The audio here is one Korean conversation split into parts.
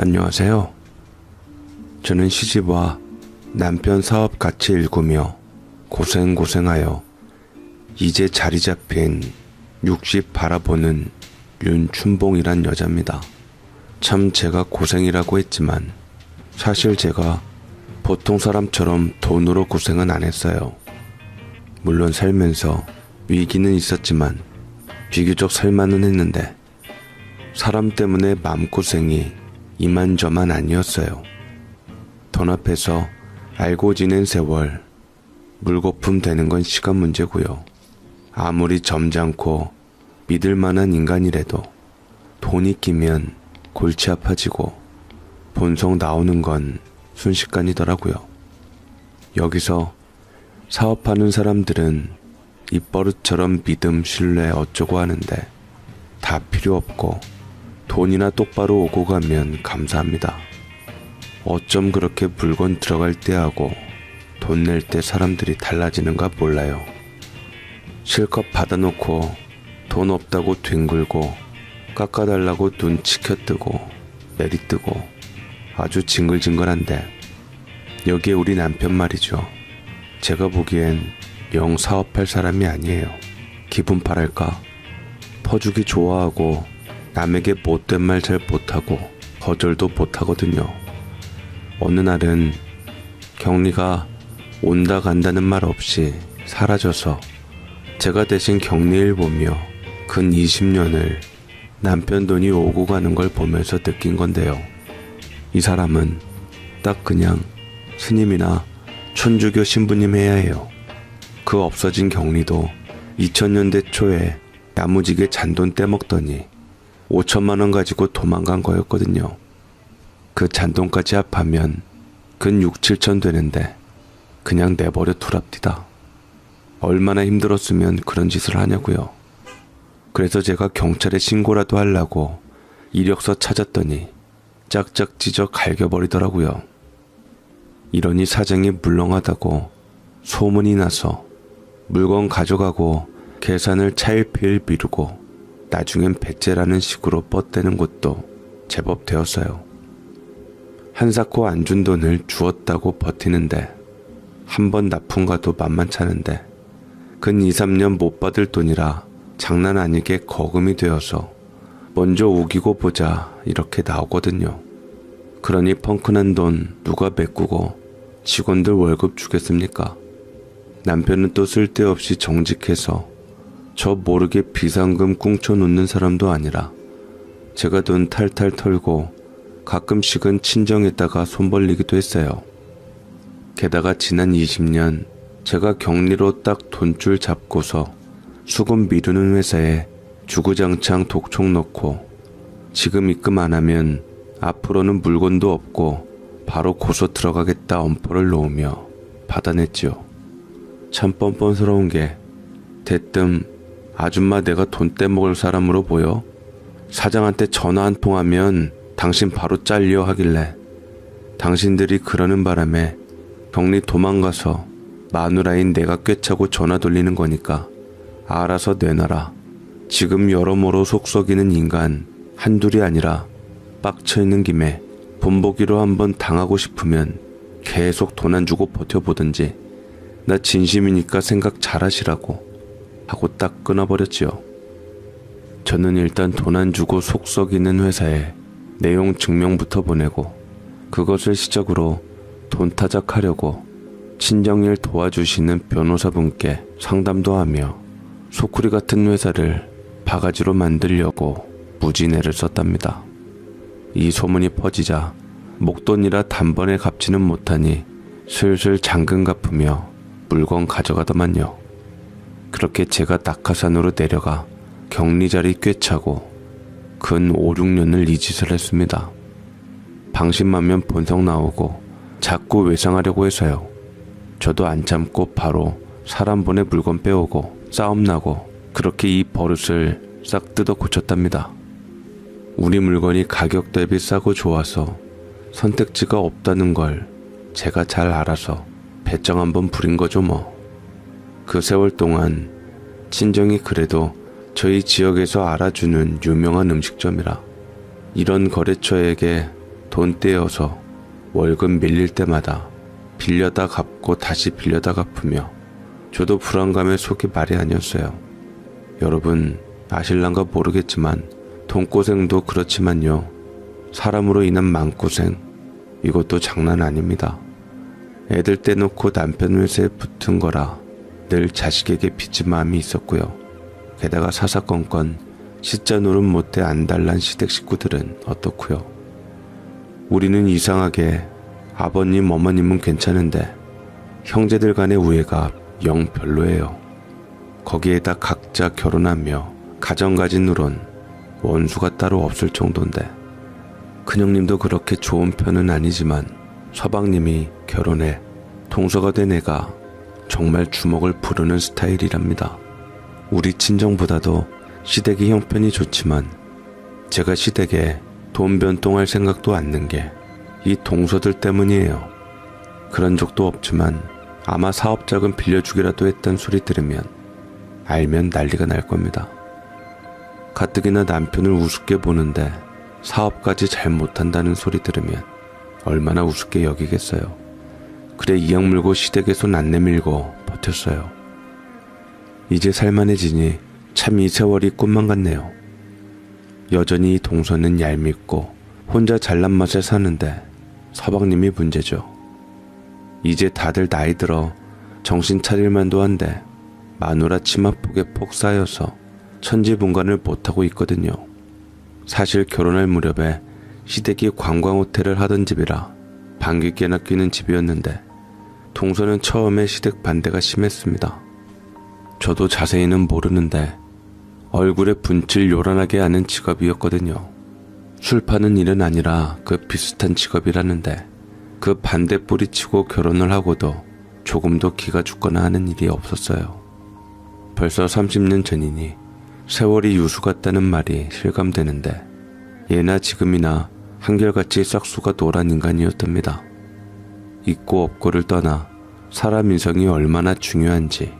안녕하세요. 저는 시집와 남편 사업 같이 일구며 고생하여 이제 자리 잡힌 60 바라보는 윤춘봉이란 여자입니다. 참 제가 고생이라고 했지만 사실 제가 보통 사람처럼 돈으로 고생은 안 했어요. 물론 살면서 위기는 있었지만 비교적 살만은 했는데 사람 때문에 마음고생이 이만저만 아니었어요. 돈 앞에서 알고 지낸 세월, 물거품 되는 건 시간 문제고요. 아무리 점잖고 믿을 만한 인간이라도 돈이 끼면 골치 아파지고 본성 나오는 건 순식간이더라고요. 여기서 사업하는 사람들은 입버릇처럼 믿음, 신뢰 어쩌고 하는데 다 필요 없고 돈이나 똑바로 오고 가면 감사합니다. 어쩜 그렇게 물건 들어갈 때 하고 돈 낼 때 사람들이 달라지는가 몰라요. 실컷 받아놓고 돈 없다고 뒹굴고 깎아달라고 눈 치켜뜨고 내리뜨고 아주 징글징글한데 여기에 우리 남편 말이죠. 제가 보기엔 영 사업할 사람이 아니에요. 기분팔할까? 퍼주기 좋아하고 남에게 못된 말 잘 못하고 거절도 못하거든요. 어느 날은 경리가 온다 간다는 말 없이 사라져서 제가 대신 경리를 보며 근 20년을 남편 돈이 오고 가는 걸 보면서 느낀 건데요. 이 사람은 딱 그냥 스님이나 천주교 신부님 해야 해요. 그 없어진 경리도 2000년대 초에 야무지게 잔돈 떼먹더니 5천만 원 가지고 도망간 거였거든요. 그 잔돈까지 합하면 근 6, 7천 되는데 그냥 내버려 두랍디다. 얼마나 힘들었으면 그런 짓을 하냐고요. 그래서 제가 경찰에 신고라도 하려고 이력서 찾았더니 짝짝 찢어 갈겨버리더라고요. 이러니 사정이 물렁하다고 소문이 나서 물건 가져가고 계산을 차일피일 미루고 나중엔 배째라는 식으로 뻗대는 것도 제법 되었어요. 한사코 안 준 돈을 주었다고 버티는데 한 번 납품가도 만만찮은데 근 2, 3년 못 받을 돈이라 장난 아니게 거금이 되어서 먼저 우기고 보자 이렇게 나오거든요. 그러니 펑크난 돈 누가 메꾸고 직원들 월급 주겠습니까? 남편은 또 쓸데없이 정직해서 저 모르게 비상금 꿍쳐놓는 사람도 아니라 제가 돈 탈탈 털고 가끔씩은 친정에다가 손 벌리기도 했어요. 게다가 지난 20년 제가 격리로 딱 돈줄 잡고서 수급 미루는 회사에 주구장창 독촉 넣고 지금 입금 안 하면 앞으로는 물건도 없고 바로 고소 들어가겠다 엄포를 놓으며 받아냈지요. 참 뻔뻔스러운 게 대뜸 아줌마 내가 돈 떼먹을 사람으로 보여? 사장한테 전화 한 통하면 당신 바로 잘려 하길래 당신들이 그러는 바람에 격리 도망가서 마누라인 내가 꿰차고 전화 돌리는 거니까 알아서 내놔라. 지금 여러모로 속썩이는 인간 한둘이 아니라 빡쳐있는 김에 본보기로 한번 당하고 싶으면 계속 돈 안 주고 버텨보든지 나 진심이니까 생각 잘하시라고 하고 딱 끊어버렸지요. 저는 일단 돈 안 주고 속썩이는 회사에 내용 증명부터 보내고 그것을 시작으로 돈 타작하려고 친정일 도와주시는 변호사분께 상담도 하며 소쿠리 같은 회사를 바가지로 만들려고 무지내를 썼답니다. 이 소문이 퍼지자 목돈이라 단번에 갚지는 못하니 슬슬 잔금 갚으며 물건 가져가더만요. 그렇게 제가 낙하산으로 내려가 격리자리 꿰차고 근 5, 6년을 이 짓을 했습니다. 방심하면 본성 나오고 자꾸 외상하려고 해서요. 저도 안 참고 바로 사람 보내 물건 빼오고 싸움 나고 그렇게 이 버릇을 싹 뜯어 고쳤답니다. 우리 물건이 가격 대비 싸고 좋아서 선택지가 없다는 걸 제가 잘 알아서 배짱 한번 부린 거죠 뭐. 그 세월 동안 친정이 그래도 저희 지역에서 알아주는 유명한 음식점이라 이런 거래처에게 돈 떼어서 월급 밀릴 때마다 빌려다 갚고 다시 빌려다 갚으며 저도 불안감에 속이 말이 아니었어요. 여러분 아실란가 모르겠지만 돈고생도 그렇지만요. 사람으로 인한 마음고생 이것도 장난 아닙니다. 애들 떼놓고 남편 회사에 붙은 거라 늘 자식에게 빚진 마음이 있었고요. 게다가 사사건건 시자 노릇 못해 안달난 시댁 식구들은 어떻고요. 우리는 이상하게 아버님 어머님은 괜찮은데 형제들 간의 우애가 영 별로예요. 거기에다 각자 결혼하며 가정 가진 후론 원수가 따로 없을 정도인데 큰형님도 그렇게 좋은 편은 아니지만 서방님이 결혼해 동서가 된 애가 정말 주먹을 부르는 스타일이랍니다. 우리 친정보다도 시댁이 형편이 좋지만 제가 시댁에 돈 변동할 생각도 않는 게 이 동서들 때문이에요. 그런 적도 없지만 아마 사업자금 빌려주기라도 했단 소리 들으면 알면 난리가 날 겁니다. 가뜩이나 남편을 우습게 보는데 사업까지 잘 못한다는 소리 들으면 얼마나 우습게 여기겠어요. 그래 이악 물고 시댁에 손 안 내밀고 버텼어요. 이제 살만해지니 참 이 세월이 꿈만 같네요. 여전히 이 동서는 얄밉고 혼자 잘난 맛에 사는데 서방님이 문제죠. 이제 다들 나이 들어 정신 차릴만도 한데 마누라 치마폭에 폭 쌓여서 천지분간을 못하고 있거든요. 사실 결혼할 무렵에 시댁이 관광호텔을 하던 집이라 방귀깨나 끼는 집이었는데 동서는 처음에 시댁 반대가 심했습니다. 저도 자세히는 모르는데 얼굴에 분칠 요란하게 하는 직업이었거든요. 술 파는 일은 아니라 그 비슷한 직업이라는데 그 반대 뿌리치고 결혼을 하고도 조금도 기가 죽거나 하는 일이 없었어요. 벌써 30년 전이니 세월이 유수 같다는 말이 실감되는데 예나 지금이나 한결같이 싹수가 노란 인간이었답니다. 있고 없고를 떠나 사람 인성이 얼마나 중요한지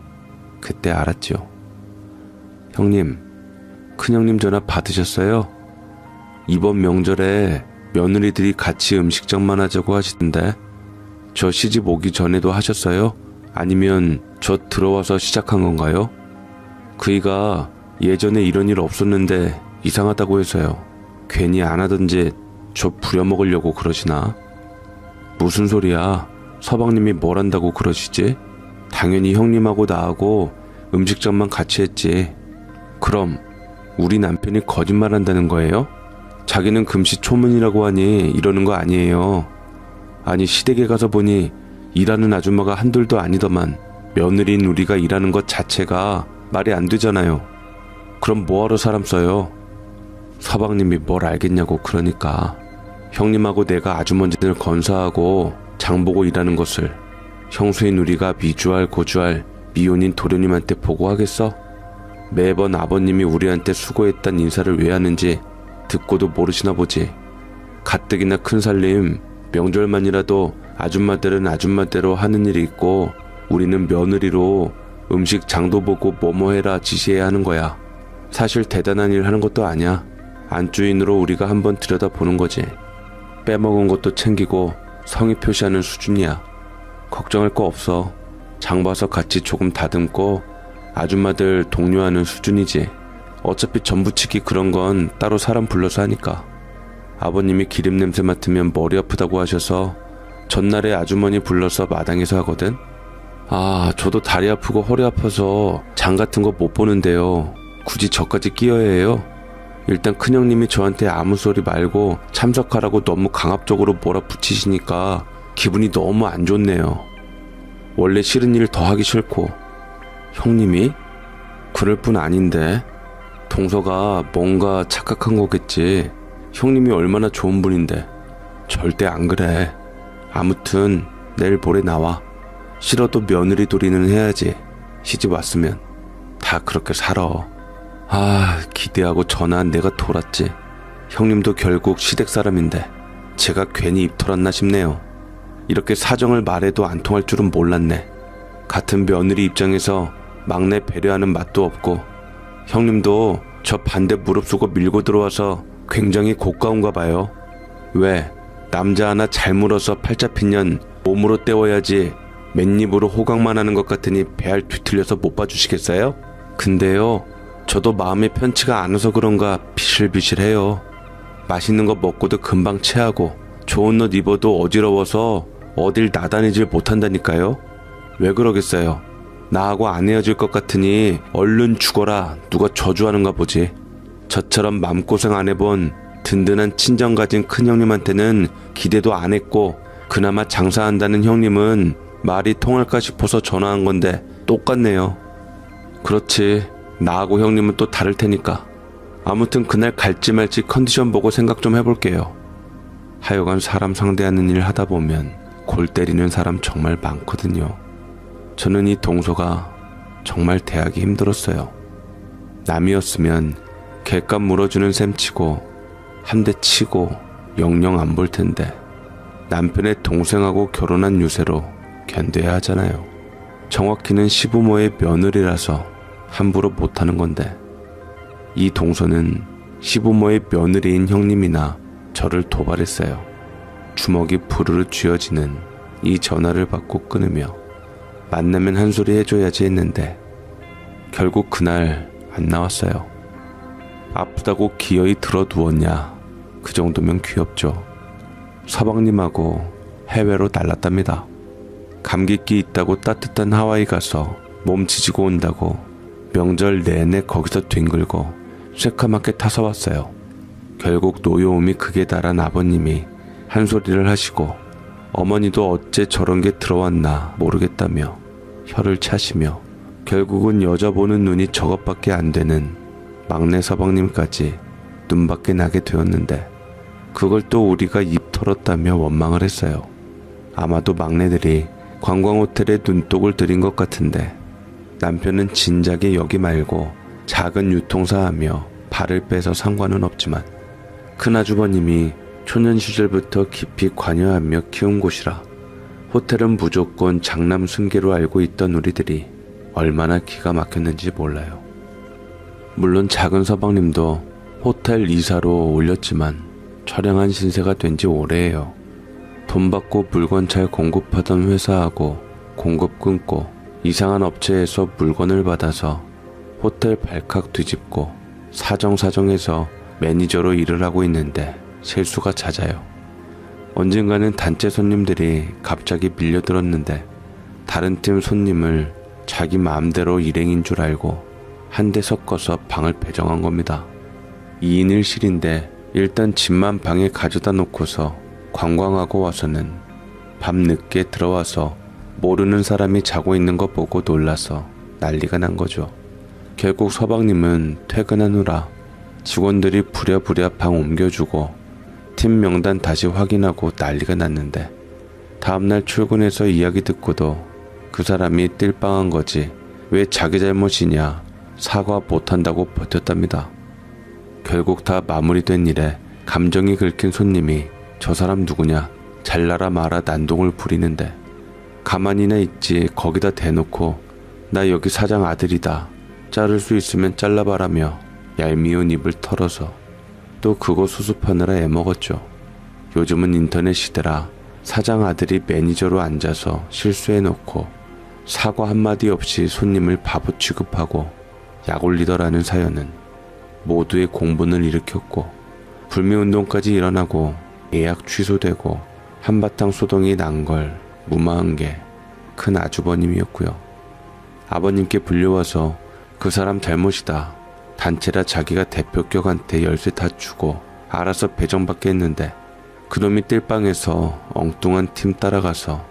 그때 알았죠. 형님, 큰형님 전화 받으셨어요? 이번 명절에 며느리들이 같이 음식장만 하자고 하시던데 저 시집 오기 전에도 하셨어요? 아니면 저 들어와서 시작한 건가요? 그이가 예전에 이런 일 없었는데 이상하다고 해서요. 괜히 안 하던지 저 부려먹으려고 그러시나? 무슨 소리야? 서방님이 뭘 한다고 그러시지? 당연히 형님하고 나하고 음식점만 같이 했지. 그럼 우리 남편이 거짓말한다는 거예요? 자기는 금시초문이라고 하니 이러는 거 아니에요. 아니 시댁에 가서 보니 일하는 아줌마가 한둘도 아니더만 며느리인 우리가 일하는 것 자체가 말이 안 되잖아요. 그럼 뭐하러 사람 써요? 서방님이 뭘 알겠냐고. 그러니까 형님하고 내가 아주머니들 건사하고 장보고 일하는 것을 형수인 우리가 미주알 고주알 미혼인 도련님한테 보고하겠어? 매번 아버님이 우리한테 수고했단 인사를 왜 하는지 듣고도 모르시나 보지. 가뜩이나 큰 살림 명절만이라도 아줌마들은 아줌마대로 하는 일이 있고 우리는 며느리로 음식 장도 보고 뭐뭐 해라 지시해야 하는 거야. 사실 대단한 일 하는 것도 아니야. 안주인으로 우리가 한번 들여다보는 거지. 빼먹은 것도 챙기고 성의 표시하는 수준이야. 걱정할 거 없어. 장 봐서 같이 조금 다듬고 아줌마들 독려하는 수준이지. 어차피 전부치기 그런 건 따로 사람 불러서 하니까. 아버님이 기름 냄새 맡으면 머리 아프다고 하셔서 전날에 아주머니 불러서 마당에서 하거든. 아, 저도 다리 아프고 허리 아파서 장 같은 거 못 보는데요. 굳이 저까지 끼어야 해요? 일단 큰형님이 저한테 아무 소리 말고 참석하라고 너무 강압적으로 몰아붙이시니까 기분이 너무 안 좋네요. 원래 싫은 일 더 하기 싫고. 형님이? 그럴 뿐 아닌데. 동서가 뭔가 착각한 거겠지. 형님이 얼마나 좋은 분인데. 절대 안 그래. 아무튼 내일 모레 나와. 싫어도 며느리 도리는 해야지. 시집 왔으면. 다 그렇게 살아. 아, 기대하고 전화한 내가 돌았지. 형님도 결국 시댁 사람인데 제가 괜히 입 털었나 싶네요. 이렇게 사정을 말해도 안 통할 줄은 몰랐네. 같은 며느리 입장에서 막내 배려하는 맛도 없고 형님도 저 반대 무릅쓰고 밀고 들어와서 굉장히 고가운가 봐요. 왜? 남자 하나 잘 물어서 팔 잡힌 년 몸으로 때워야지 맨입으로 호강만 하는 것 같으니 배알 뒤틀려서 못 봐주시겠어요? 근데요, 저도 마음이 편치가 않아서 그런가 비실비실해요. 맛있는 거 먹고도 금방 체하고 좋은 옷 입어도 어지러워서 어딜 나다니질 못한다니까요. 왜 그러겠어요? 나하고 안 헤어질 것 같으니 얼른 죽어라 누가 저주하는가 보지. 저처럼 맘고생 안 해본 든든한 친정 가진 큰형님한테는 기대도 안 했고 그나마 장사한다는 형님은 말이 통할까 싶어서 전화한 건데 똑같네요. 그렇지, 나하고 형님은 또 다를 테니까. 아무튼 그날 갈지 말지 컨디션 보고 생각 좀 해볼게요. 하여간 사람 상대하는 일 하다 보면 골 때리는 사람 정말 많거든요. 저는 이 동서가 정말 대하기 힘들었어요. 남이었으면 갯값 물어주는 셈 치고 한 대 치고 영영 안 볼 텐데 남편의 동생하고 결혼한 유세로 견뎌야 하잖아요. 정확히는 시부모의 며느리라서 함부로 못하는 건데 이 동서는 시부모의 며느리인 형님이나 저를 도발했어요. 주먹이 부르르 쥐어지는 이 전화를 받고 끊으며 만나면 한 소리 해줘야지 했는데 결국 그날 안 나왔어요. 아프다고 기어이 들어두었냐, 그 정도면 귀엽죠. 서방님하고 해외로 날랐답니다. 감기기 있다고 따뜻한 하와이 가서 몸 지지고 온다고 명절 내내 거기서 뒹굴고 새카맣게 타서 왔어요. 결국 노여움이 극에 달한 아버님이 한 소리를 하시고 어머니도 어째 저런 게 들어왔나 모르겠다며 혀를 차시며 결국은 여자 보는 눈이 저것밖에 안 되는 막내 서방님까지 눈밖에 나게 되었는데 그걸 또 우리가 입 털었다며 원망을 했어요. 아마도 막내들이 관광호텔에 눈독을 들인 것 같은데 남편은 진작에 여기 말고 작은 유통사 하며 발을 빼서 상관은 없지만 큰아주버님이 초년 시절부터 깊이 관여하며 키운 곳이라 호텔은 무조건 장남 승계로 알고 있던 우리들이 얼마나 기가 막혔는지 몰라요. 물론 작은 서방님도 호텔 이사로 올렸지만 처량한 신세가 된 지 오래예요. 돈 받고 물건 잘 공급하던 회사하고 공급 끊고 이상한 업체에서 물건을 받아서 호텔 발칵 뒤집고 사정사정해서 매니저로 일을 하고 있는데 실수가 잦아요. 언젠가는 단체 손님들이 갑자기 밀려들었는데 다른 팀 손님을 자기 마음대로 일행인 줄 알고 한 대 섞어서 방을 배정한 겁니다. 2인 1실인데 일단 집만 방에 가져다 놓고서 관광하고 와서는 밤 늦게 들어와서 모르는 사람이 자고 있는 거 보고 놀라서 난리가 난 거죠. 결국 서방님은 퇴근하느라 직원들이 부랴부랴 방 옮겨주고 팀 명단 다시 확인하고 난리가 났는데 다음날 출근해서 이야기 듣고도 그 사람이 띨빵한 거지 왜 자기 잘못이냐 사과 못한다고 버텼답니다. 결국 다 마무리된 일에 감정이 긁힌 손님이 저 사람 누구냐 잘나라 마라 난동을 부리는데 가만히나 있지 거기다 대놓고 나 여기 사장 아들이다 자를 수 있으면 잘라봐라며 얄미운 입을 털어서 또 그거 수습하느라 애먹었죠. 요즘은 인터넷 시대라 사장 아들이 매니저로 앉아서 실수해놓고 사과 한마디 없이 손님을 바보 취급하고 약 올리더라는 사연은 모두의 공분을 일으켰고 불매운동까지 일어나고 예약 취소되고 한바탕 소동이 난 걸 무마한 게 큰 아주버님이었고요. 아버님께 불려와서 그 사람 잘못이다. 단체라 자기가 대표격한테 열쇠 다 주고 알아서 배정받게 했는데 그놈이 띨빵해서 엉뚱한 팀 따라가서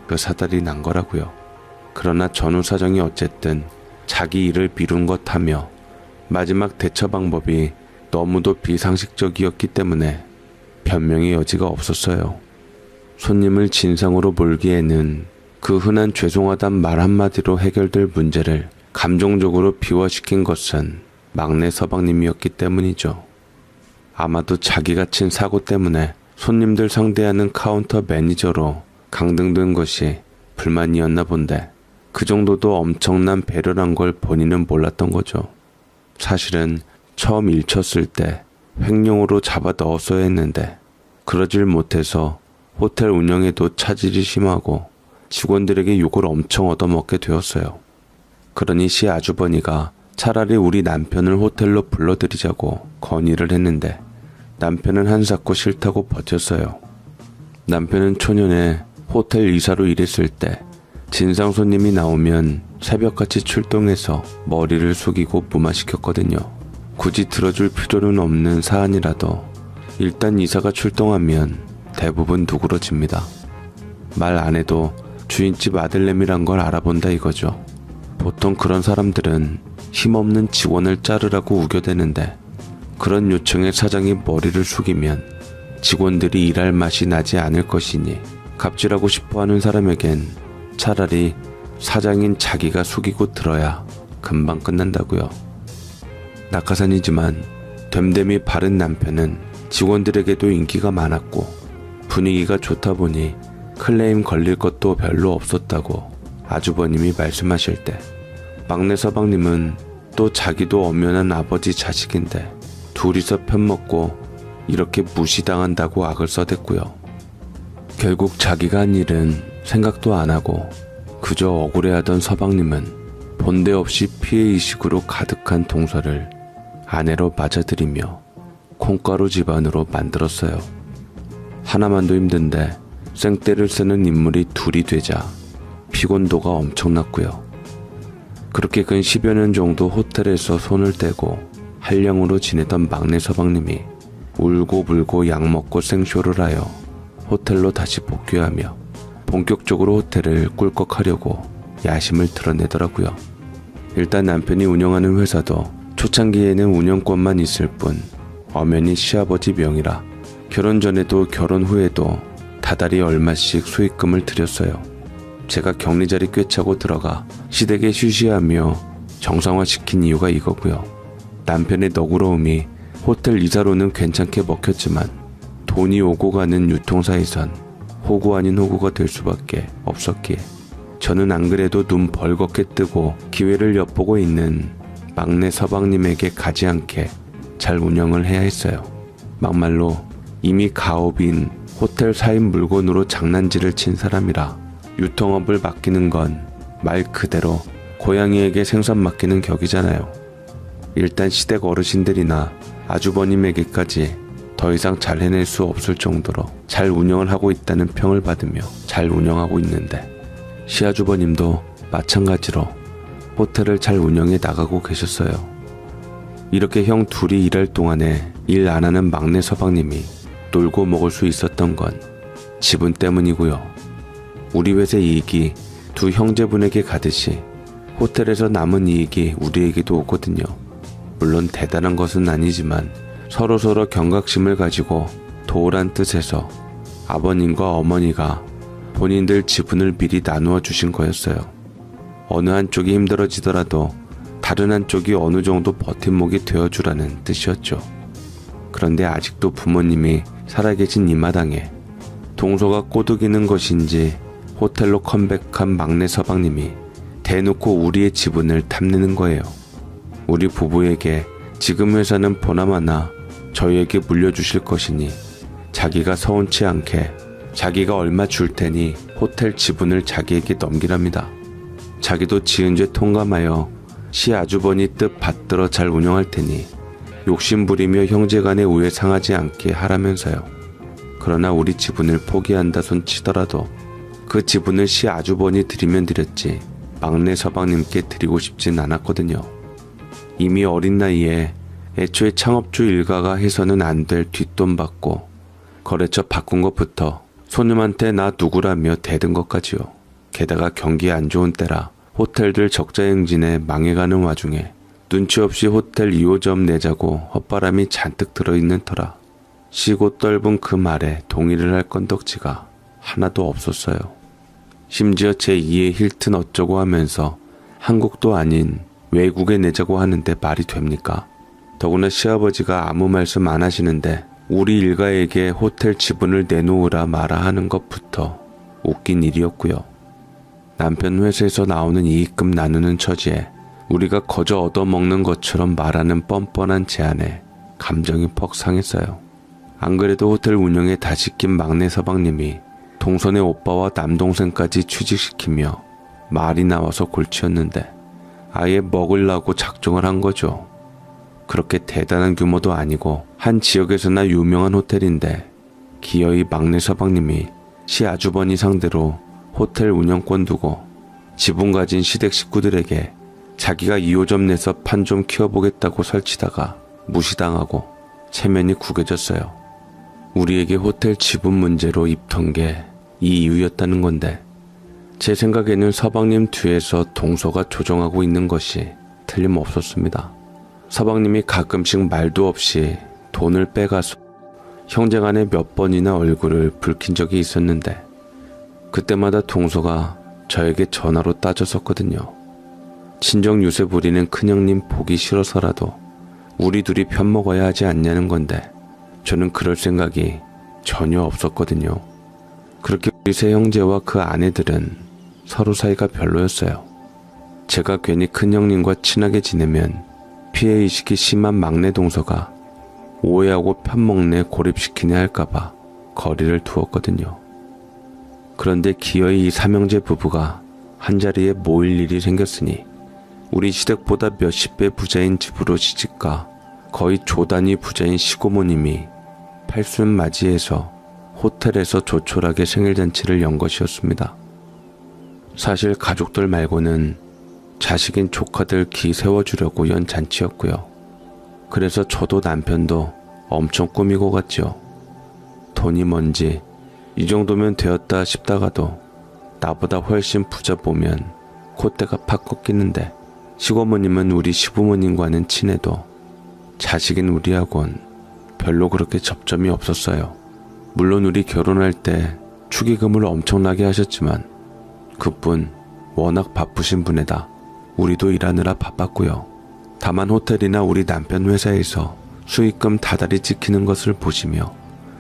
그 사달이 난 거라고요. 그러나 전후 사정이 어쨌든 자기 일을 미룬 것 하며 마지막 대처 방법이 너무도 비상식적이었기 때문에 변명의 여지가 없었어요. 손님을 진상으로 몰기에는 그 흔한 죄송하단 말 한마디로 해결될 문제를 감정적으로 비화시킨 것은 막내 서방님이었기 때문이죠. 아마도 자기가 친 사고 때문에 손님들 상대하는 카운터 매니저로 강등된 것이 불만이었나 본데 그 정도도 엄청난 배려란 걸 본인은 몰랐던 거죠. 사실은 처음 일 쳤을 때 횡령으로 잡아 넣었어야 했는데 그러질 못해서 호텔 운영에도 차질이 심하고 직원들에게 욕을 엄청 얻어먹게 되었어요. 그러니 시 아주버니가 차라리 우리 남편을 호텔로 불러들이자고 건의를 했는데 남편은 한사코 싫다고 버텼어요. 남편은 초년에 호텔 이사로 일했을 때 진상 손님이 나오면 새벽같이 출동해서 머리를 숙이고 무마시켰거든요. 굳이 들어줄 필요는 없는 사안이라도 일단 이사가 출동하면 대부분 누그러집니다. 말 안 해도 주인집 아들내미란 걸 알아본다 이거죠. 보통 그런 사람들은 힘없는 직원을 자르라고 우겨대는데 그런 요청에 사장이 머리를 숙이면 직원들이 일할 맛이 나지 않을 것이니 갑질하고 싶어하는 사람에겐 차라리 사장인 자기가 숙이고 들어야 금방 끝난다고요. 낙하산이지만 됨됨이 바른 남편은 직원들에게도 인기가 많았고 분위기가 좋다 보니 클레임 걸릴 것도 별로 없었다고 아주버님이 말씀하실 때 막내 서방님은 또 자기도 엄연한 아버지 자식인데 둘이서 편먹고 이렇게 무시당한다고 악을 써댔고요. 결국 자기가 한 일은 생각도 안 하고 그저 억울해하던 서방님은 본데 없이 피해의식으로 가득한 동서를 아내로 맞아들이며 콩가루 집안으로 만들었어요. 하나만도 힘든데 생떼를 쓰는 인물이 둘이 되자 피곤도가 엄청났고요. 그렇게 근 10여 년 정도 호텔에서 손을 떼고 한량으로 지내던 막내 서방님이 울고불고 약 먹고 생쇼를 하여 호텔로 다시 복귀하며 본격적으로 호텔을 꿀꺽하려고 야심을 드러내더라고요. 일단 남편이 운영하는 회사도 초창기에는 운영권만 있을 뿐 엄연히 시아버지 명의라 결혼 전에도 결혼 후에도 다달이 얼마씩 수익금을 들였어요. 제가 격리 자리 꿰차고 들어가 시댁에 휴시하며 정상화시킨 이유가 이거고요. 남편의 너그러움이 호텔 이사로는 괜찮게 먹혔지만 돈이 오고 가는 유통사에선 호구 아닌 호구가 될 수밖에 없었기에 저는 안 그래도 눈 벌겋게 뜨고 기회를 엿보고 있는 막내 서방님에게 가지 않게 잘 운영을 해야 했어요. 막말로 이미 가업인 호텔 사인 물건으로 장난질을 친 사람이라 유통업을 맡기는 건 말 그대로 고양이에게 생선 맡기는 격이잖아요. 일단 시댁 어르신들이나 아주버님에게까지 더 이상 잘 해낼 수 없을 정도로 잘 운영을 하고 있다는 평을 받으며 잘 운영하고 있는데 시아주버님도 마찬가지로 호텔을 잘 운영해 나가고 계셨어요. 이렇게 형 둘이 일할 동안에 일 안 하는 막내 서방님이 놀고 먹을 수 있었던 건 지분 때문이고요. 우리 회사 이익이 두 형제분에게 가듯이 호텔에서 남은 이익이 우리에게도 오거든요. 물론 대단한 것은 아니지만 서로서로 경각심을 가지고 도우란 뜻에서 아버님과 어머니가 본인들 지분을 미리 나누어 주신 거였어요. 어느 한쪽이 힘들어지더라도 다른 한쪽이 어느 정도 버팀목이 되어주라는 뜻이었죠. 그런데 아직도 부모님이 살아계신 이 마당에 동서가 꼬드기는 것인지 호텔로 컴백한 막내 서방님이 대놓고 우리의 지분을 탐내는 거예요. 우리 부부에게 지금 회사는 보나마나 저희에게 물려주실 것이니 자기가 서운치 않게 자기가 얼마 줄 테니 호텔 지분을 자기에게 넘기랍니다. 자기도 지은 죄 통감하여 시 아주버니 뜻 받들어 잘 운영할 테니 욕심부리며 형제간의 우애 상하지 않게 하라면서요. 그러나 우리 지분을 포기한다 손 치더라도 그 지분을 시 아주버니 드리면 드렸지 막내 서방님께 드리고 싶진 않았거든요. 이미 어린 나이에 애초에 창업주 일가가 해서는 안 될 뒷돈 받고 거래처 바꾼 것부터 손님한테 나 누구라며 대든 것까지요. 게다가 경기 안 좋은 때라 호텔들 적자행진에 망해가는 와중에 눈치 없이 호텔 2호점 내자고 헛바람이 잔뜩 들어있는 터라 시고 떫은 그 말에 동의를 할 건덕지가 하나도 없었어요. 심지어 제2의 힐튼 어쩌고 하면서 한국도 아닌 외국에 내자고 하는데 말이 됩니까? 더구나 시아버지가 아무 말씀 안 하시는데 우리 일가에게 호텔 지분을 내놓으라 마라 하는 것부터 웃긴 일이었고요. 남편 회사에서 나오는 이익금 나누는 처지에 우리가 거저 얻어먹는 것처럼 말하는 뻔뻔한 제안에 감정이 퍽 상했어요. 안 그래도 호텔 운영에 다시낀 막내 서방님이 동선의 오빠와 남동생까지 취직시키며 말이 나와서 골치였는데 아예 먹으려고 작정을 한 거죠. 그렇게 대단한 규모도 아니고 한 지역에서나 유명한 호텔인데 기어이 막내 서방님이 시아주버니 상대로 호텔 운영권 두고 지분 가진 시댁 식구들에게 자기가 2호점 내서 판 좀 키워보겠다고 설치다가 무시당하고 체면이 구겨졌어요. 우리에게 호텔 지분 문제로 입턴 게 이 이유였다는 건데 제 생각에는 서방님 뒤에서 동서가 조정하고 있는 것이 틀림없었습니다. 서방님이 가끔씩 말도 없이 돈을 빼가서 형제간에 몇 번이나 얼굴을 붉힌 적이 있었는데 그때마다 동서가 저에게 전화로 따졌었거든요. 친정 유세 부리는 큰형님 보기 싫어서라도 우리 둘이 편먹어야 하지 않냐는 건데 저는 그럴 생각이 전혀 없었거든요. 그렇게 우리 세 형제와 그 아내들은 서로 사이가 별로였어요. 제가 괜히 큰형님과 친하게 지내면 피해의식이 심한 막내 동서가 오해하고 편먹네 고립시키네 할까봐 거리를 두었거든요. 그런데 기어이 이 삼형제 부부가 한자리에 모일 일이 생겼으니 우리 시댁보다 몇십 배 부자인 집으로 시집가 거의 조단위 부자인 시고모님이 팔순 맞이해서 호텔에서 조촐하게 생일잔치를 연 것이었습니다. 사실 가족들 말고는 자식인 조카들 기 세워주려고 연 잔치였고요. 그래서 저도 남편도 엄청 꾸미고 갔죠. 돈이 뭔지 이 정도면 되었다 싶다가도 나보다 훨씬 부자 보면 콧대가 팍 꺾이는데 시고모님은 우리 시부모님과는 친해도 자식인 우리하고는 별로 그렇게 접점이 없었어요. 물론 우리 결혼할 때 축의금을 엄청나게 하셨지만 그분 워낙 바쁘신 분에다 우리도 일하느라 바빴고요. 다만 호텔이나 우리 남편 회사에서 수익금 다달이 찍히는 것을 보시며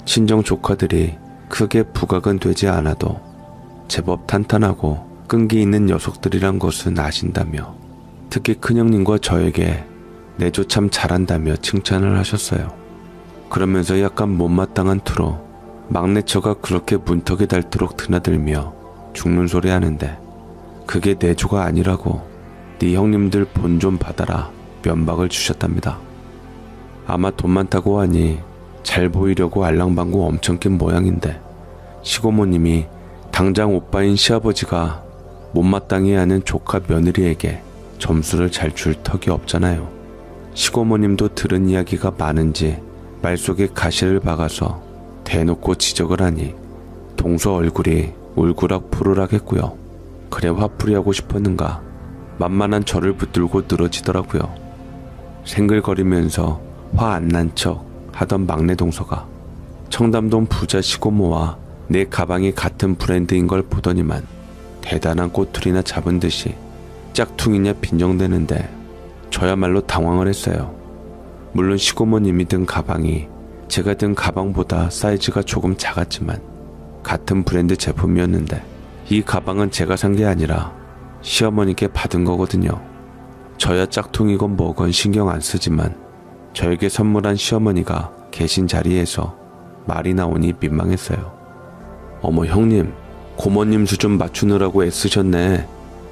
친정 조카들이 크게 부각은 되지 않아도 제법 탄탄하고 끈기 있는 녀석들이란 것은 아신다며 특히 큰형님과 저에게 내조 참 잘한다며 칭찬을 하셨어요. 그러면서 약간 못마땅한 투로 막내처가 그렇게 문턱에 닳도록 드나들며 죽는 소리 하는데 그게 내조가 아니라고 네 형님들 본 좀 받아라 면박을 주셨답니다. 아마 돈 많다고 하니 잘 보이려고 알랑방구 엄청 낀 모양인데 시고모님이 당장 오빠인 시아버지가 못마땅히 하는 조카 며느리에게 점수를 잘 줄 턱이 없잖아요. 시고모님도 들은 이야기가 많은지 말 속에 가시를 박아서 대놓고 지적을 하니 동서 얼굴이 울그락 푸르락 했고요. 그래 화풀이하고 싶었는가 만만한 저를 붙들고 늘어지더라고요. 생글거리면서 화 안 난 척 하던 막내 동서가 청담동 부자 시고모와 내 가방이 같은 브랜드인 걸 보더니만 대단한 꼬투리나 잡은 듯이 짝퉁이냐 빈정대는데 저야말로 당황을 했어요. 물론 시고모님이 든 가방이 제가 든 가방보다 사이즈가 조금 작았지만 같은 브랜드 제품이었는데 이 가방은 제가 산 게 아니라 시어머니께 받은 거거든요. 저야 짝퉁이건 뭐건 신경 안 쓰지만 저에게 선물한 시어머니가 계신 자리에서 말이 나오니 민망했어요. 어머 형님, 고모님 수준 맞추느라고 애쓰셨네.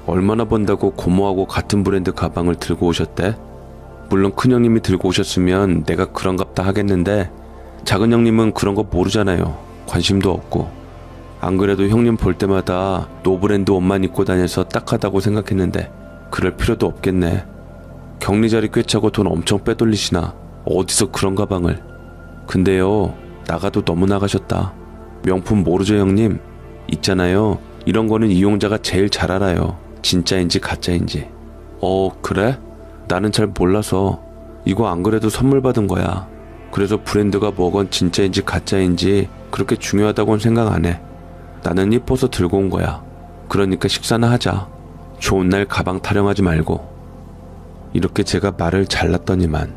얼마나 번다고 고모하고 같은 브랜드 가방을 들고 오셨대? 물론 큰형님이 들고 오셨으면 내가 그런갑다 하겠는데 작은 형님은 그런 거 모르잖아요. 관심도 없고. 안 그래도 형님 볼 때마다 노브랜드 옷만 입고 다녀서 딱하다고 생각했는데 그럴 필요도 없겠네. 격리자리 꿰차고 돈 엄청 빼돌리시나 어디서 그런 가방을. 근데요 나가도 너무 나가셨다. 명품 모르죠 형님? 있잖아요. 이런 거는 이용자가 제일 잘 알아요. 진짜인지 가짜인지. 그래? 나는 잘 몰라서. 이거 안 그래도 선물 받은 거야. 그래서 브랜드가 뭐건 진짜인지 가짜인지 그렇게 중요하다고는 생각 안 해. 나는 이뻐서 들고 온 거야. 그러니까 식사나 하자. 좋은 날 가방 타령하지 말고. 이렇게 제가 말을 잘랐더니만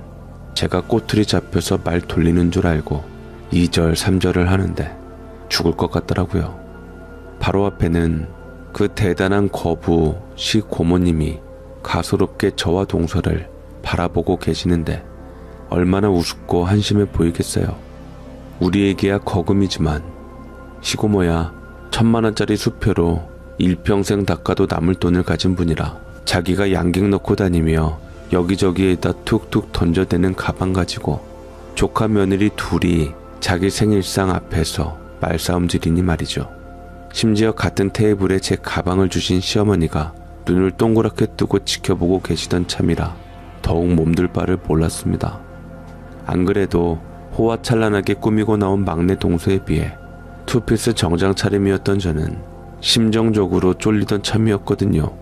제가 꼬투리 잡혀서 말 돌리는 줄 알고 2절 3절을 하는데 죽을 것 같더라고요. 바로 앞에는 그 대단한 거부 시 고모님이 가소롭게 저와 동서를 바라보고 계시는데 얼마나 우습고 한심해 보이겠어요. 우리에게야 거금이지만 시고모야 1000만원짜리 수표로 일평생 닦아도 남을 돈을 가진 분이라 자기가 양갱 넣고 다니며 여기저기에다 툭툭 던져대는 가방 가지고 조카 며느리 둘이 자기 생일상 앞에서 말싸움질이니 말이죠. 심지어 같은 테이블에 제 가방을 주신 시어머니가 눈을 동그랗게 뜨고 지켜보고 계시던 참이라 더욱 몸둘 바를 몰랐습니다. 안 그래도 호화찬란하게 꾸미고 나온 막내 동서에 비해 투피스 정장 차림이었던 저는 심정적으로 쫄리던 참이었거든요.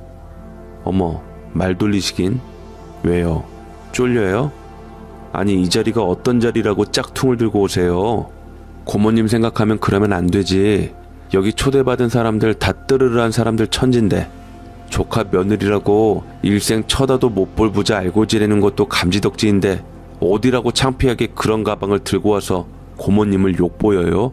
어머, 말 돌리시긴? 왜요? 쫄려요? 아니 이 자리가 어떤 자리라고 짝퉁을 들고 오세요. 고모님 생각하면 그러면 안 되지. 여기 초대받은 사람들 다 뜨르르한 사람들 천진데 조카 며느리라고 일생 쳐다도 못 볼 부자 알고 지내는 것도 감지덕지인데 어디라고 창피하게 그런 가방을 들고 와서 고모님을 욕보여요?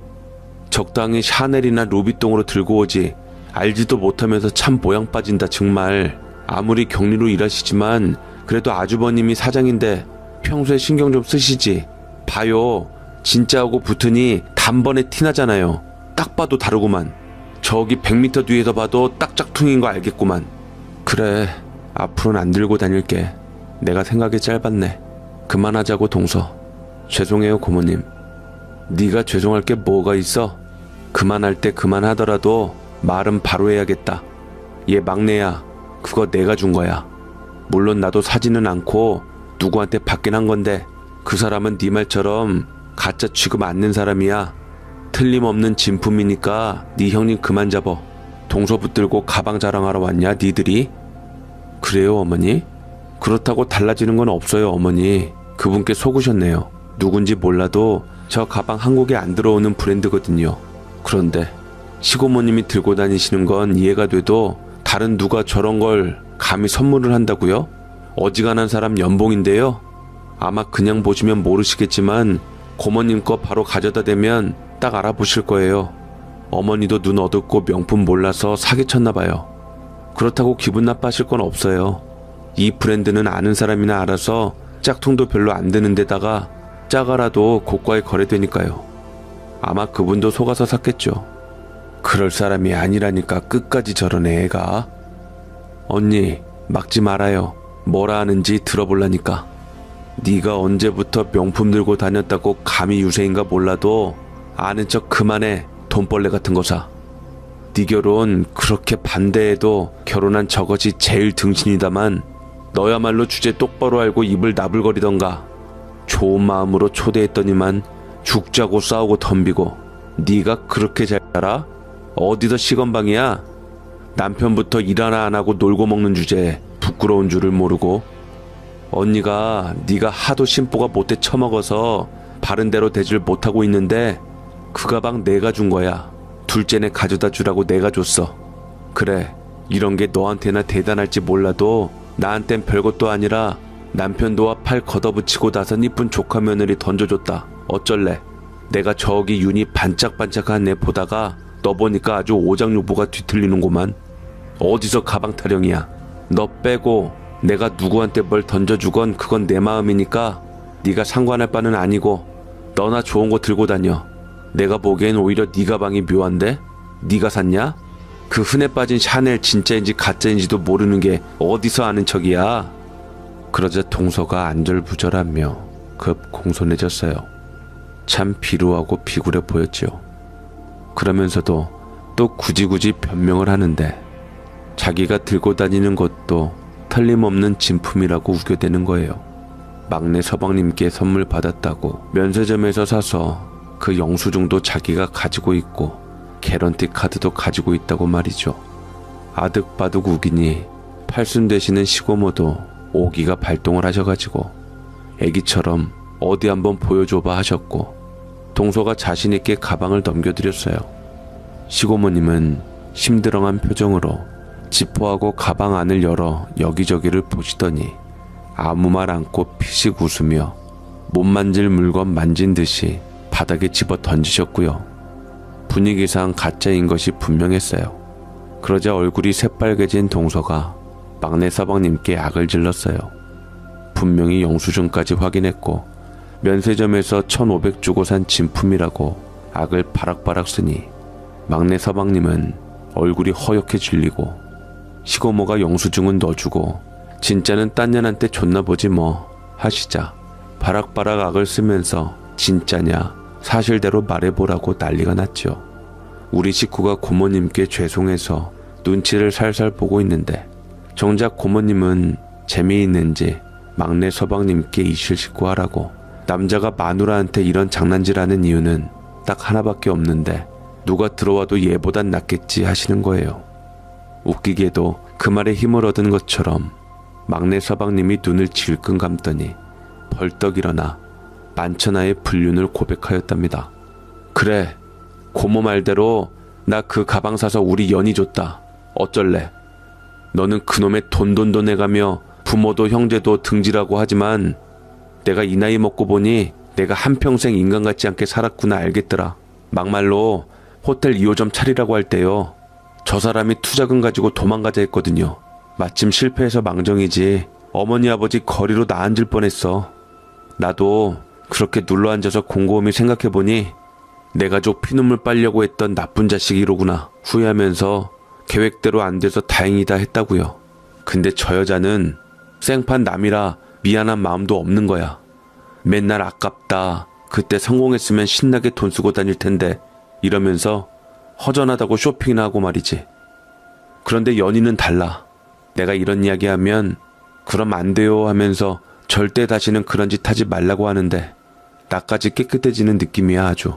적당히 샤넬이나 루비똥으로 들고 오지. 알지도 못하면서 참 모양 빠진다 정말. 아무리 격리로 일하시지만 그래도 아주버님이 사장인데 평소에 신경 좀 쓰시지. 봐요. 진짜하고 붙으니 단번에 티나잖아요. 딱 봐도 다르구만. 저기 100m 뒤에서 봐도 딱 짝퉁인 거 알겠구만. 그래, 앞으로는 안 들고 다닐게. 내가 생각이 짧았네. 그만하자고 동서. 죄송해요 고모님. 네가 죄송할 게 뭐가 있어? 그만할 때 그만하더라도 말은 바로 해야겠다. 얘 막내야. 그거 내가 준 거야. 물론 나도 사지는 않고 누구한테 받긴 한 건데 그 사람은 네 말처럼 가짜 취급 안 낸 사람이야. 틀림없는 진품이니까 네 형님 그만 잡어. 동서 붙들고 가방 자랑하러 왔냐 니들이? 그래요 어머니? 그렇다고 달라지는 건 없어요 어머니. 그분께 속으셨네요. 누군지 몰라도 저 가방 한국에 안 들어오는 브랜드거든요. 그런데 시고모님이 들고 다니시는 건 이해가 돼도 다른 누가 저런 걸 감히 선물을 한다고요? 어지간한 사람 연봉인데요. 아마 그냥 보시면 모르시겠지만 고모님 거 바로 가져다 대면 딱 알아보실 거예요. 어머니도 눈 어둡고 명품 몰라서 사기쳤나봐요. 그렇다고 기분 나빠하실 건 없어요. 이 브랜드는 아는 사람이나 알아서 짝퉁도 별로 안 드는 데다가 작아라도 고가에 거래되니까요. 아마 그분도 속아서 샀겠죠. 그럴 사람이 아니라니까 끝까지 저런 애가. 언니 막지 말아요. 뭐라 하는지 들어볼라니까. 네가 언제부터 명품 들고 다녔다고 감히 유세인가 몰라도 아는 척 그만해. 돈벌레 같은 거사. 네 결혼 그렇게 반대해도 결혼한 저것이 제일 등신이다만 너야말로 주제 똑바로 알고 입을 나불거리던가. 좋은 마음으로 초대했더니만 죽자고 싸우고 덤비고. 네가 그렇게 잘 살아? 어디서 시건방이야? 남편부터 일 하나 안 하고 놀고 먹는 주제에 부끄러운 줄을 모르고. 언니가 네가 하도 심보가 못돼 처먹어서 바른 대로 대질 못하고 있는데 그 가방 내가 준 거야. 둘째네 가져다 주라고 내가 줬어. 그래, 이런 게 너한테나 대단할지 몰라도 나한텐 별것도 아니라 남편 도와 팔 걷어붙이고 나선 이쁜 조카 며느리 던져줬다. 어쩔래? 내가 저기 윤이 반짝반짝한 애 보다가 너 보니까 아주 오장육부가 뒤틀리는구만. 어디서 가방 타령이야. 너 빼고 내가 누구한테 뭘 던져주건 그건 내 마음이니까 네가 상관할 바는 아니고 너나 좋은 거 들고 다녀. 내가 보기엔 오히려 네 가방이 묘한데? 네가 샀냐? 그 흔해 빠진 샤넬 진짜인지 가짜인지도 모르는 게 어디서 아는 척이야. 그러자 동서가 안절부절하며 급 공손해졌어요. 참 비루하고 비굴해 보였죠. 그러면서도 또 굳이 변명을 하는데 자기가 들고 다니는 것도 틀림없는 진품이라고 우겨대는 거예요. 막내 서방님께 선물 받았다고 면세점에서 사서 그 영수증도 자기가 가지고 있고 개런티 카드도 가지고 있다고 말이죠. 아득바득 우기니 팔순 되시는 시고모도 오기가 발동을 하셔가지고 애기처럼 어디 한번 보여줘봐 하셨고 동서가 자신있게 가방을 넘겨드렸어요. 시고모님은 심드렁한 표정으로 지퍼하고 가방 안을 열어 여기저기를 보시더니 아무 말 않고 피식 웃으며 못 만질 물건 만진 듯이 바닥에 집어 던지셨고요. 분위기상 가짜인 것이 분명했어요. 그러자 얼굴이 새빨개진 동서가 막내 서방님께 악을 질렀어요. 분명히 영수증까지 확인했고 면세점에서 1,500 주고 산 진품이라고 악을 바락바락 쓰니 막내 서방님은 얼굴이 허옇게 질리고 시고모가 영수증은 넣어주고 진짜는 딴 년한테 줬나 보지 뭐 하시자 바락바락 악을 쓰면서 진짜냐 사실대로 말해보라고 난리가 났죠. 우리 식구가 고모님께 죄송해서 눈치를 살살 보고 있는데 정작 고모님은 재미있는지 막내 서방님께 이실직고하라고 남자가 마누라한테 이런 장난질하는 이유는 딱 하나밖에 없는데 누가 들어와도 얘보단 낫겠지 하시는 거예요. 웃기게도 그 말에 힘을 얻은 것처럼 막내 서방님이 눈을 질끈 감더니 벌떡 일어나 만천하의 불륜을 고백하였답니다. 그래, 고모 말대로 나 그 가방 사서 우리 연희 줬다. 어쩔래? 너는 그놈의 돈돈돈 해가며 부모도 형제도 등지라고 하지만 내가 이 나이 먹고 보니 내가 한평생 인간 같지 않게 살았구나 알겠더라. 막말로 호텔 2호점 차리라고 할 때요. 저 사람이 투자금 가지고 도망가자 했거든요. 마침 실패해서 망정이지 어머니 아버지 거리로 나 앉을 뻔했어. 나도 그렇게 눌러앉아서 곰곰이 생각해보니 내 가족 피눈물 빨려고 했던 나쁜 자식이로구나 후회하면서 계획대로 안 돼서 다행이다 했다고요. 근데 저 여자는 생판 남이라 미안한 마음도 없는 거야. 맨날 아깝다. 그때 성공했으면 신나게 돈 쓰고 다닐 텐데 이러면서 허전하다고 쇼핑이나 하고 말이지. 그런데 연희는 달라. 내가 이런 이야기하면 그럼 안 돼요 하면서 절대 다시는 그런 짓 하지 말라고 하는데 나까지 깨끗해지는 느낌이야 아주.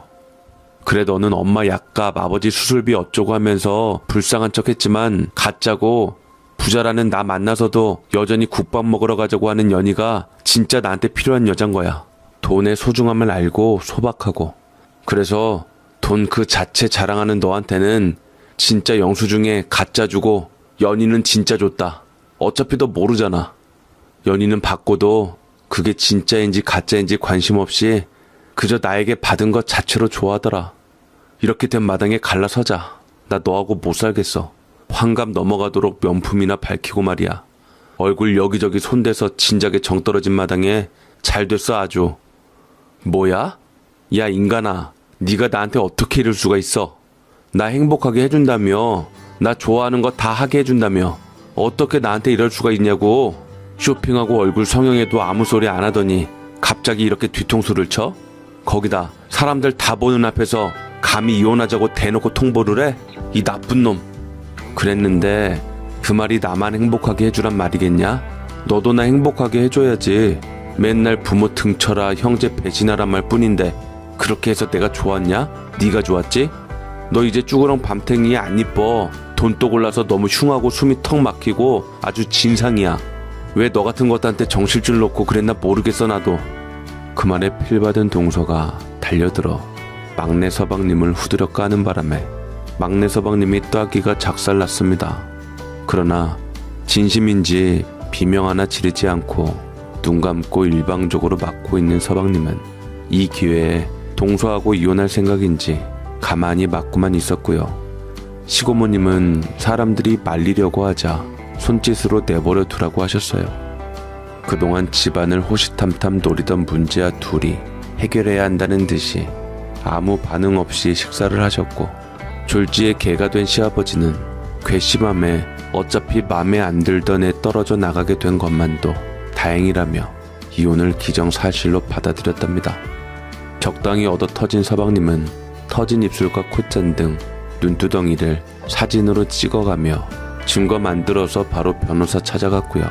그래 너는 엄마 약값 아버지 수술비 어쩌고 하면서 불쌍한 척 했지만 가짜고 부자라는 나 만나서도 여전히 국밥 먹으러 가자고 하는 연희가 진짜 나한테 필요한 여잔 거야. 돈의 소중함을 알고 소박하고. 그래서 돈 그 자체 자랑하는 너한테는 진짜 영수증에 가짜 주고 연희는 진짜 줬다. 어차피 너 모르잖아. 연희는 받고도 그게 진짜인지 가짜인지 관심 없이 그저 나에게 받은 것 자체로 좋아하더라. 이렇게 된 마당에 갈라서자. 나 너하고 못 살겠어. 환갑 넘어가도록 명품이나 밝히고 말이야. 얼굴 여기저기 손대서 진작에 정 떨어진 마당에 잘 됐어 아주. 뭐야? 야 인간아, 네가 나한테 어떻게 이럴 수가 있어? 나 행복하게 해준다며, 나 좋아하는 거 다 하게 해준다며 어떻게 나한테 이럴 수가 있냐고. 쇼핑하고 얼굴 성형해도 아무 소리 안 하더니 갑자기 이렇게 뒤통수를 쳐? 거기다 사람들 다 보는 앞에서 감히 이혼하자고 대놓고 통보를 해? 이 나쁜 놈. 그랬는데 그 말이 나만 행복하게 해주란 말이겠냐? 너도 나 행복하게 해줘야지. 맨날 부모 등쳐라 형제 배신하란 말 뿐인데 그렇게 해서 내가 좋았냐? 네가 좋았지? 너 이제 쭈그렁 밤탱이 안 이뻐. 돈또 골라서 너무 흉하고 숨이 턱 막히고 아주 진상이야. 왜 너 같은 것한테 정실줄 놓고 그랬나 모르겠어 나도. 그 말에 필받은 동서가 달려들어 막내 서방님을 후드려 까는 바람에 막내 서방님이 따귀가 작살났습니다. 그러나 진심인지 비명 하나 지르지 않고 눈 감고 일방적으로 막고 있는 서방님은 이 기회에 동서하고 이혼할 생각인지 가만히 맞고만 있었고요. 시고모님은 사람들이 말리려고 하자 손짓으로 내버려 두라고 하셨어요. 그동안 집안을 호시탐탐 노리던 문제와 둘이 해결해야 한다는 듯이 아무 반응 없이 식사를 하셨고 졸지에 개가 된 시아버지는 괘씸함에 어차피 맘에 안 들던 애 떨어져 나가게 된 것만도 다행이라며 이혼을 기정사실로 받아들였답니다. 적당히 얻어 터진 서방님은 터진 입술과 콧잔 등 눈두덩이를 사진으로 찍어가며 증거 만들어서 바로 변호사 찾아갔고요.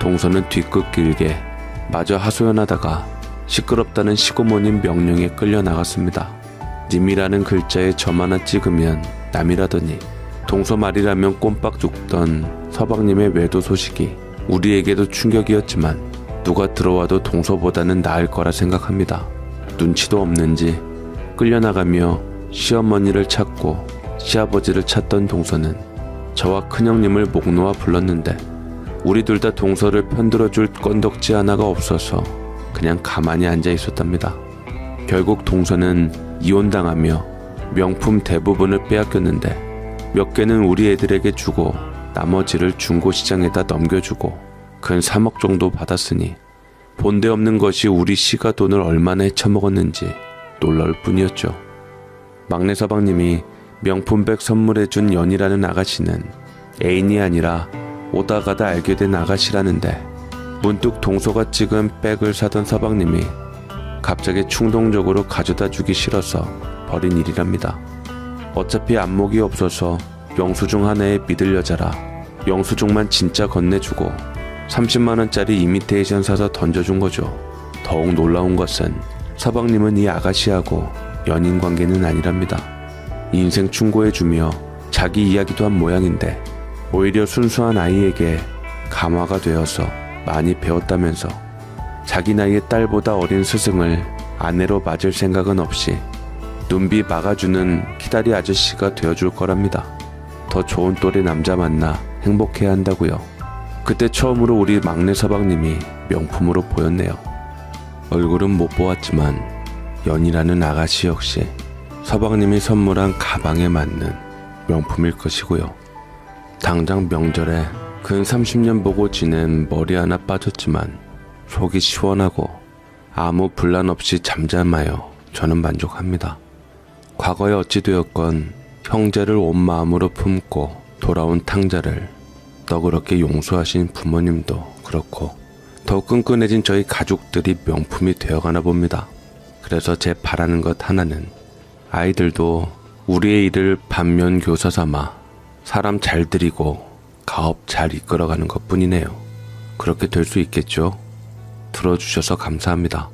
동서는 뒤끝 길게 마저 하소연하다가 시끄럽다는 시고모님 명령에 끌려 나갔습니다. 님이라는 글자에 점 하나 찍으면 남이라더니 동서 말이라면 꼼빡 죽던 서방님의 외도 소식이 우리에게도 충격이었지만 누가 들어와도 동서보다는 나을 거라 생각합니다. 눈치도 없는지 끌려나가며 시어머니를 찾고 시아버지를 찾던 동서는 저와 큰형님을 목 놓아 불렀는데 우리 둘 다 동서를 편들어줄 건덕지 하나가 없어서 그냥 가만히 앉아 있었답니다. 결국 동서는 이혼당하며 명품 대부분을 빼앗겼는데 몇 개는 우리 애들에게 주고 나머지를 중고시장에다 넘겨주고 근 3억 정도 받았으니 본데 없는 것이 우리 씨가 돈을 얼마나 헤쳐먹었는지 놀라울 뿐이었죠. 막내 서방님이 명품백 선물해준 연이라는 아가씨는 애인이 아니라 오다 가다 알게 된 아가씨라는데, 문득 동서가 찍은 백을 사던 서방님이 갑자기 충동적으로 가져다 주기 싫어서 버린 일이랍니다. 어차피 안목이 없어서 영수증 하나에 믿을 여자라 영수증만 진짜 건네주고 30만원짜리 이미테이션 사서 던져준 거죠. 더욱 놀라운 것은 서방님은 이 아가씨하고 연인 관계는 아니랍니다. 인생 충고해주며 자기 이야기도 한 모양인데, 오히려 순수한 아이에게 감화가 되어서 많이 배웠다면서 자기 나이의 딸보다 어린 스승을 아내로 맞을 생각은 없이 눈비 막아주는 키다리 아저씨가 되어줄 거랍니다. 더 좋은 또래 남자 만나 행복해야 한다고요. 그때 처음으로 우리 막내 서방님이 명품으로 보였네요. 얼굴은 못 보았지만 연이라는 아가씨 역시 서방님이 선물한 가방에 맞는 명품일 것이고요. 당장 명절에 근 30년 보고 지낸 머리 하나 빠졌지만 속이 시원하고 아무 분란 없이 잠잠하여 저는 만족합니다. 과거에 어찌되었건 형제를 온 마음으로 품고 돌아온 탕자를 너그럽게 용서하신 부모님도 그렇고, 더욱 끈끈해진 저희 가족들이 명품이 되어가나 봅니다. 그래서 제 바라는 것 하나는 아이들도 우리의 일을 반면교사 삼아 사람 잘 들이고 가업 잘 이끌어가는 것 뿐이네요. 그렇게 될 수 있겠죠? 들어주셔서 감사합니다.